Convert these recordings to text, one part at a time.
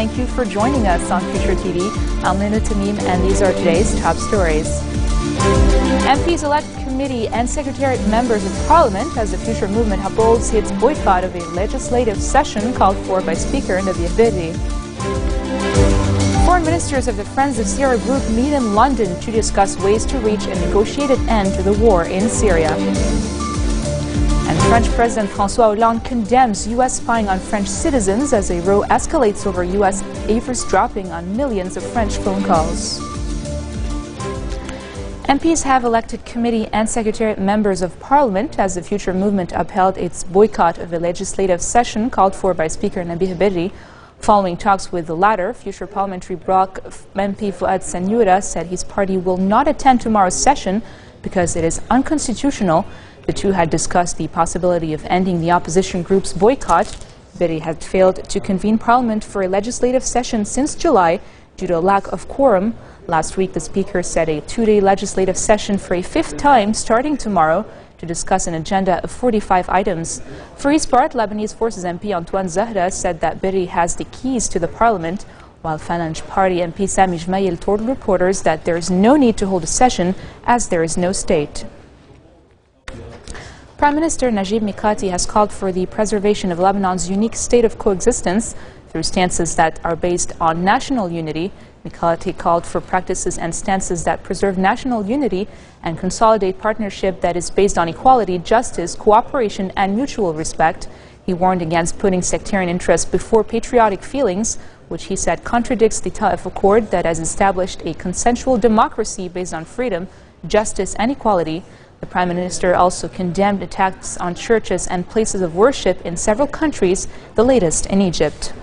Thank you for joining us on FutureTV. I'm Lina Tamim, and these are today's top stories. MPs elect committee and secretariat members of parliament as the Future movement upholds its boycott of a legislative session called for by Speaker Nabi Berri. Foreign ministers of the Friends of Syria group meet in London to discuss ways to reach a negotiated end to the war in Syria. And French President François Hollande condemns U.S. spying on French citizens as a row escalates over U.S. eavesdropping on millions of French phone calls. MPs have elected committee and secretariat members of parliament as the Future movement upheld its boycott of a legislative session called for by Speaker Nabi Berri. Following talks with the latter, Future Parliamentary Bloc MP Fouad Sanyura said his party will not attend tomorrow's session because it is unconstitutional. The two had discussed the possibility of ending the opposition group's boycott. Berri had failed to convene parliament for a legislative session since July due to a lack of quorum. Last week, the Speaker set a two-day legislative session for a fifth time starting tomorrow to discuss an agenda of 45 items. For his part, Lebanese Forces MP Antoine Zahra said that Berri has the keys to the parliament, while Phalange Party MP Sami Jmail told reporters that there is no need to hold a session as there is no state. Prime Minister Najib Mikati has called for the preservation of Lebanon's unique state of coexistence through stances that are based on national unity. Mikati called for practices and stances that preserve national unity and consolidate partnership that is based on equality, justice, cooperation, and mutual respect. He warned against putting sectarian interests before patriotic feelings, which he said contradicts the Ta'if Accord that has established a consensual democracy based on freedom, justice, and equality. The Prime Minister also condemned attacks on churches and places of worship in several countries, the latest in Egypt.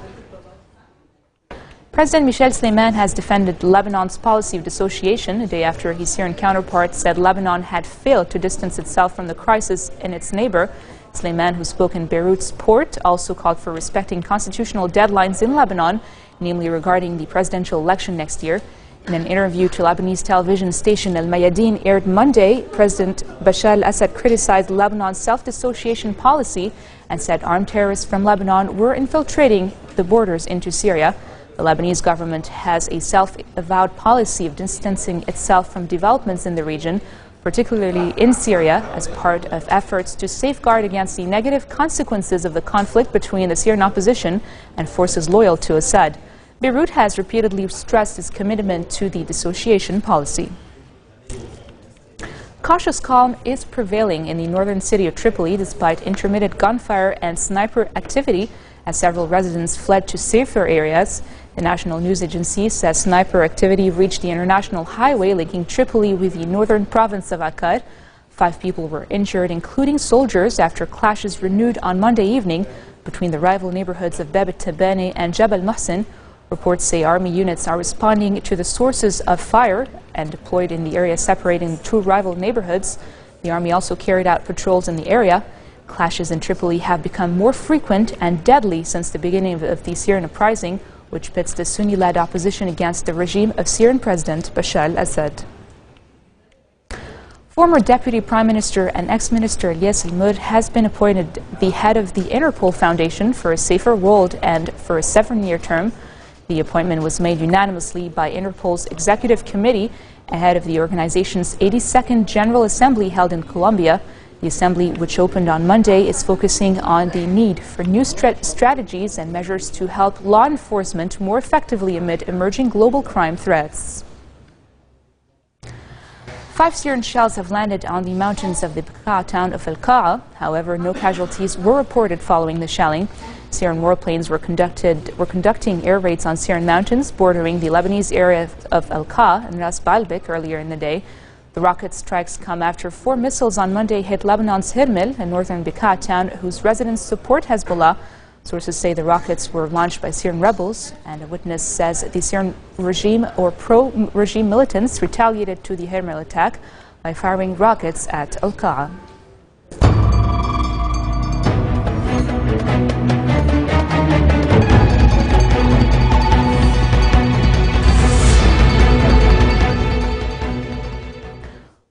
President Michel Sleiman has defended Lebanon's policy of dissociation a day after his Syrian counterpart said Lebanon had failed to distance itself from the crisis in its neighbor. Sleiman, who spoke in Beirut's port, also called for respecting constitutional deadlines in Lebanon, namely regarding the presidential election next year. In an interview to Lebanese television station Al Mayadeen aired Monday, President Bashar al-Assad criticized Lebanon's self-dissociation policy and said armed terrorists from Lebanon were infiltrating the borders into Syria. The Lebanese government has a self-avowed policy of distancing itself from developments in the region, particularly in Syria, as part of efforts to safeguard against the negative consequences of the conflict between the Syrian opposition and forces loyal to Assad. Beirut has repeatedly stressed its commitment to the dissociation policy. Cautious calm is prevailing in the northern city of Tripoli despite intermittent gunfire and sniper activity as several residents fled to safer areas. The national news agency says sniper activity reached the international highway linking Tripoli with the northern province of Akkad. 5 people were injured, including soldiers, after clashes renewed on Monday evening between the rival neighborhoods of Bab al-Tabani and Jabal Mohsen. Reports say army units are responding to the sources of fire and deployed in the area separating the two rival neighborhoods. The army also carried out patrols in the area. Clashes in Tripoli have become more frequent and deadly since the beginning of the Syrian uprising, which pits the Sunni-led opposition against the regime of Syrian President Bashar al-Assad. Former Deputy Prime Minister and ex-minister Ilyas al-Mur has been appointed the head of the Interpol Foundation for a Safer World and for a 7-year term. The appointment was made unanimously by Interpol's Executive Committee ahead of the organization's 82nd General Assembly held in Colombia. The assembly, which opened on Monday, is focusing on the need for new strategies and measures to help law enforcement more effectively amid emerging global crime threats. 5 Syrian shells have landed on the mountains of the Bekaa town of Al-Qa'a. However, no casualties were reported following the shelling. Syrian warplanes were conducting air raids on Syrian mountains bordering the Lebanese area of Al-Qa'a and Ras Baalbek earlier in the day. The rocket strikes come after 4 missiles on Monday hit Lebanon's Hirmil, a northern Bekaa town whose residents support Hezbollah. Sources say the rockets were launched by Syrian rebels, and a witness says the Syrian regime or pro-regime militants retaliated to the Hirmil attack by firing rockets at Al-Qa'a.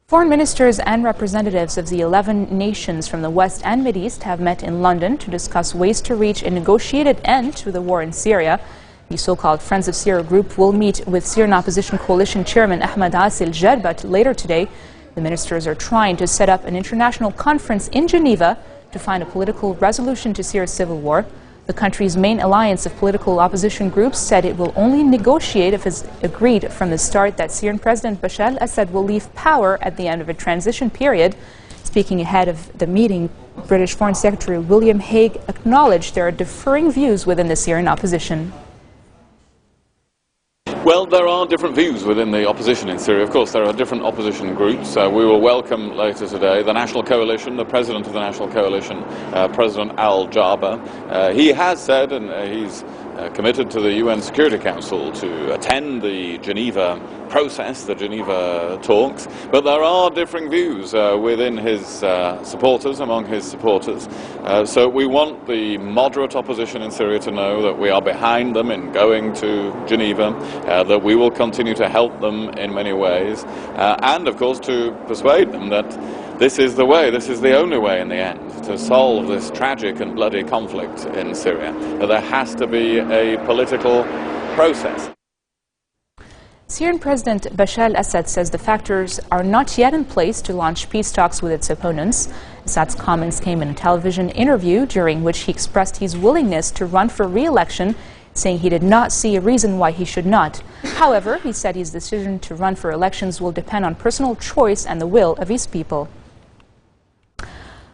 Foreign ministers and representatives of the 11 nations from the West and Mideast have met in London to discuss ways to reach a negotiated end to the war in Syria. The so-called Friends of Syria group will meet with Syrian opposition coalition chairman Ahmed Asil Jarbat later today. The ministers are trying to set up an international conference in Geneva to find a political resolution to Syria's civil war. The country's main alliance of political opposition groups said it will only negotiate if it's agreed from the start that Syrian President Bashar al-Assad will leave power at the end of a transition period. Speaking ahead of the meeting, British Foreign Secretary William Hague acknowledged there are differing views within the Syrian opposition. Well, there are different views within the opposition in Syria. Of course, there are different opposition groups. We will welcome later today the National Coalition, the President of the National Coalition, President Al-Jaber. He has said, and he's committed to the UN Security Council to attend the Geneva process, the Geneva talks, but there are differing views within his supporters, among his supporters. So we want the moderate opposition in Syria to know that we are behind them in going to Geneva, that we will continue to help them in many ways, and of course to persuade them that this is the way, this is the only way in the end to solve this tragic and bloody conflict in Syria. That there has to be a political process. Syrian President Bashar al-Assad says the factors are not yet in place to launch peace talks with its opponents. Assad's comments came in a television interview during which he expressed his willingness to run for re-election, saying he did not see a reason why he should not. However, he said his decision to run for elections will depend on personal choice and the will of his people.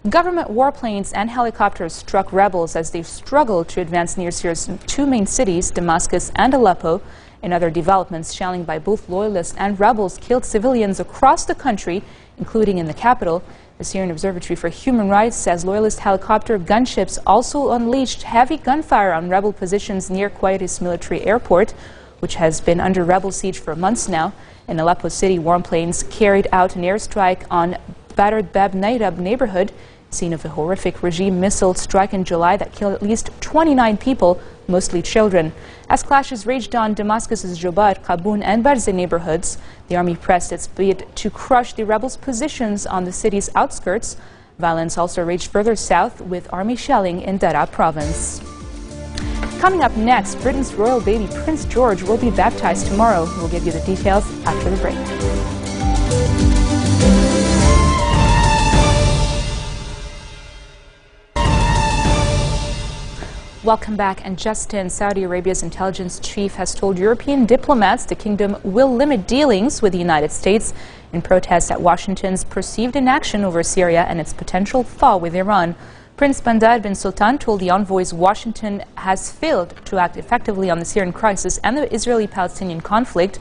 Government warplanes and helicopters struck rebels as they struggled to advance near Syria's two main cities, Damascus and Aleppo. In other developments, shelling by both loyalists and rebels killed civilians across the country, including in the capital. The Syrian Observatory for Human Rights says loyalist helicopter gunships also unleashed heavy gunfire on rebel positions near Quairis military airport, which has been under rebel siege for months now. In Aleppo city, warplanes carried out an airstrike on battered Bab Nairab neighborhood, scene of a horrific regime missile strike in July that killed at least 29 people, mostly children. As clashes raged on Damascus's Jobar, Qaboun and Barze neighborhoods, the army pressed its bid to crush the rebels' positions on the city's outskirts. Violence also raged further south with army shelling in Daraa province. Coming up next, Britain's royal baby Prince George will be baptized tomorrow. We'll give you the details after the break. Welcome back. And just in, Saudi Arabia's intelligence chief has told European diplomats the kingdom will limit dealings with the United States in protest at Washington's perceived inaction over Syria and its potential thaw with Iran. Prince Bandar bin Sultan told the envoys Washington has failed to act effectively on the Syrian crisis, and the Israeli-Palestinian conflict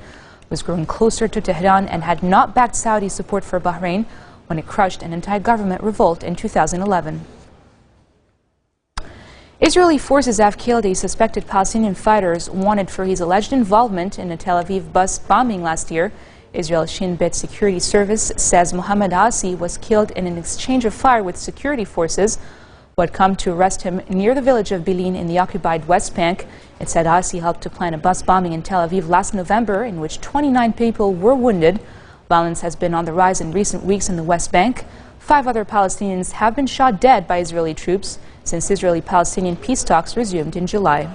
was growing closer to Tehran and had not backed Saudi support for Bahrain when it crushed an anti-government revolt in 2011. Israeli forces have killed a suspected Palestinian fighter wanted for his alleged involvement in a Tel Aviv bus bombing last year. Israel's Shin Bet security service says Mohammed Asi was killed in an exchange of fire with security forces who had come to arrest him near the village of Bilin in the occupied West Bank. It said Asi helped to plan a bus bombing in Tel Aviv last November in which 29 people were wounded. Violence has been on the rise in recent weeks in the West Bank. 5 other Palestinians have been shot dead by Israeli troops since Israeli-Palestinian peace talks resumed in July.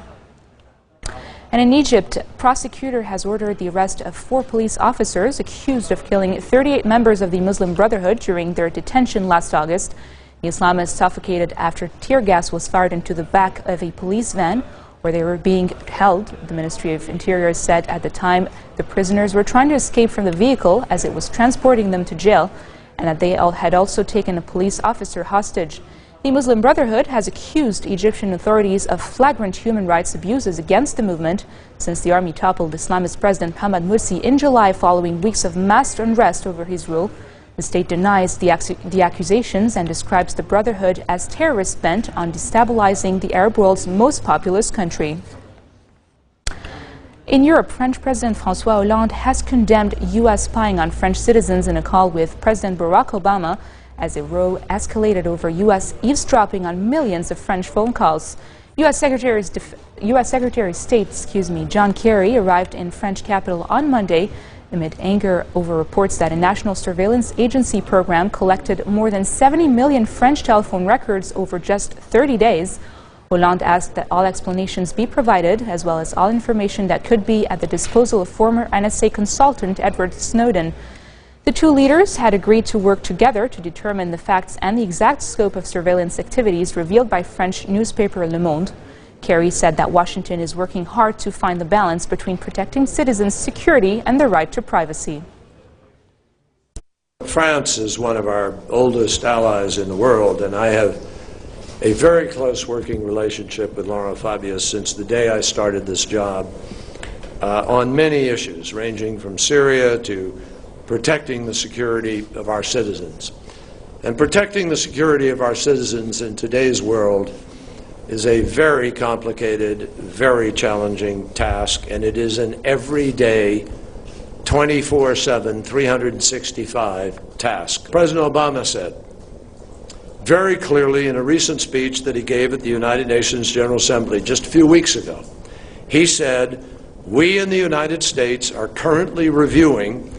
And in Egypt, a prosecutor has ordered the arrest of 4 police officers accused of killing 38 members of the Muslim Brotherhood during their detention last August. The Islamists suffocated after tear gas was fired into the back of a police van where they were being held. The Ministry of Interior said at the time the prisoners were trying to escape from the vehicle as it was transporting them to jail, and that they had also taken a police officer hostage. The Muslim Brotherhood has accused Egyptian authorities of flagrant human rights abuses against the movement since the army toppled Islamist President Mohamed Morsi in July following weeks of mass unrest over his rule. The state denies the accusations and describes the Brotherhood as terrorists bent on destabilizing the Arab world's most populous country. In Europe, French President François Hollande has condemned U.S. spying on French citizens in a call with President Barack Obama as a row escalated over U.S. eavesdropping on millions of French phone calls. U.S. Secretary of State, John Kerry arrived in French capital on Monday amid anger over reports that a national surveillance agency program collected more than 70 million French telephone records over just 30 days. Hollande asked that all explanations be provided, as well as all information that could be at the disposal of former NSA consultant Edward Snowden. The two leaders had agreed to work together to determine the facts and the exact scope of surveillance activities revealed by French newspaper Le Monde. Kerry said that Washington is working hard to find the balance between protecting citizens' security and their right to privacy. France is one of our oldest allies in the world, and I have a very close working relationship with Laurent Fabius since the day I started this job on many issues, ranging from Syria to protecting the security of our citizens. And protecting the security of our citizens in today's world is a very complicated, very challenging task, and it is an everyday 24/7, 365 task. President Obama said very clearly in a recent speech that he gave at the United Nations General Assembly just a few weeks ago, he said, "We in the United States are currently reviewing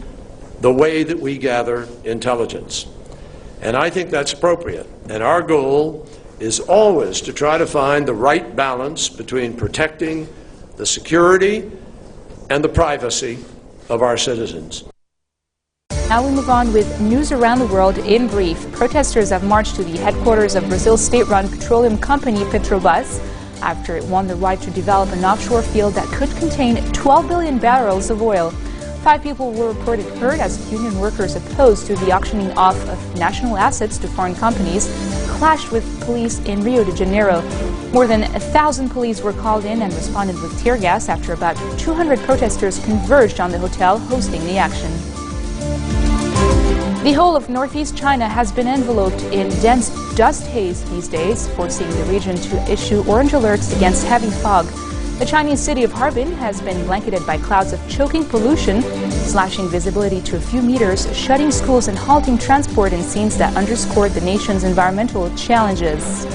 the way that we gather intelligence." And I think that's appropriate. And our goal is always to try to find the right balance between protecting the security and the privacy of our citizens. Now we move on with news around the world in brief. Protesters have marched to the headquarters of Brazil's state-run petroleum company Petrobras after it won the right to develop an offshore field that could contain 12 billion barrels of oil. 5 people were reported hurt as union workers opposed to the auctioning off of national assets to foreign companies clashed with police in Rio de Janeiro. More than 1,000 police were called in and responded with tear gas after about 200 protesters converged on the hotel hosting the action. The whole of northeast China has been enveloped in dense dust haze these days, forcing the region to issue orange alerts against heavy fog. The Chinese city of Harbin has been blanketed by clouds of choking pollution, slashing visibility to a few meters, shutting schools and halting transport in scenes that underscored the nation's environmental challenges.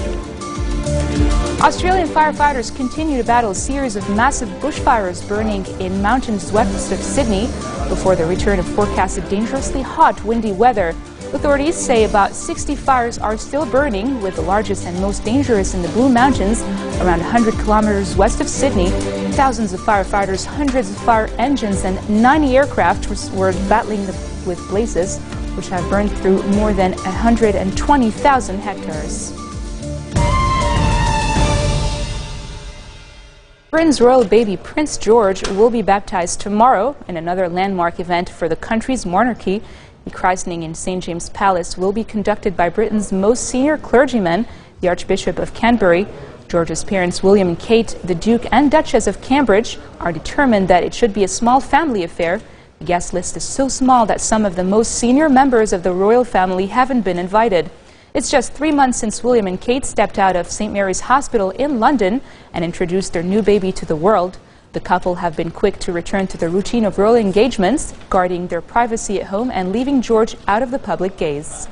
Australian firefighters continue to battle a series of massive bushfires burning in mountains west of Sydney before the return of forecasted dangerously hot, windy weather. Authorities say about 60 fires are still burning, with the largest and most dangerous in the Blue Mountains, around 100 kilometers west of Sydney. Thousands of firefighters, hundreds of fire engines, and 90 aircraft were battling with blazes, which have burned through more than 120,000 hectares. Britain's royal baby Prince George will be baptized tomorrow in another landmark event for the country's monarchy. The christening in St. James Palace will be conducted by Britain's most senior clergyman, the Archbishop of Canterbury. George's parents, William and Kate, the Duke and Duchess of Cambridge, are determined that it should be a small family affair. The guest list is so small that some of the most senior members of the royal family haven't been invited. It's just 3 months since William and Kate stepped out of St. Mary's Hospital in London and introduced their new baby to the world. The couple have been quick to return to the routine of royal engagements, guarding their privacy at home and leaving George out of the public gaze.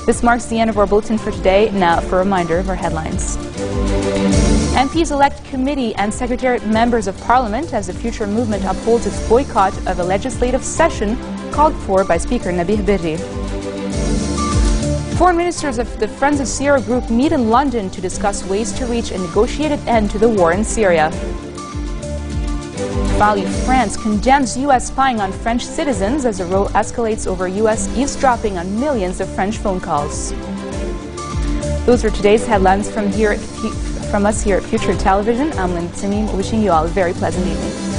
This marks the end of our bulletin for today. Now for a reminder of our headlines. MPs elect committee and secretariat members of Parliament as the Future movement upholds its boycott of a legislative session called for by Speaker Nabih Berri. Foreign ministers of the Friends of Syria group meet in London to discuss ways to reach a negotiated end to the war in Syria. Finally, France condemns U.S. spying on French citizens as the row escalates over U.S. eavesdropping on millions of French phone calls. Those are today's headlines from us here at Future Television. I'm Lynn Tamim, wishing you all a very pleasant evening.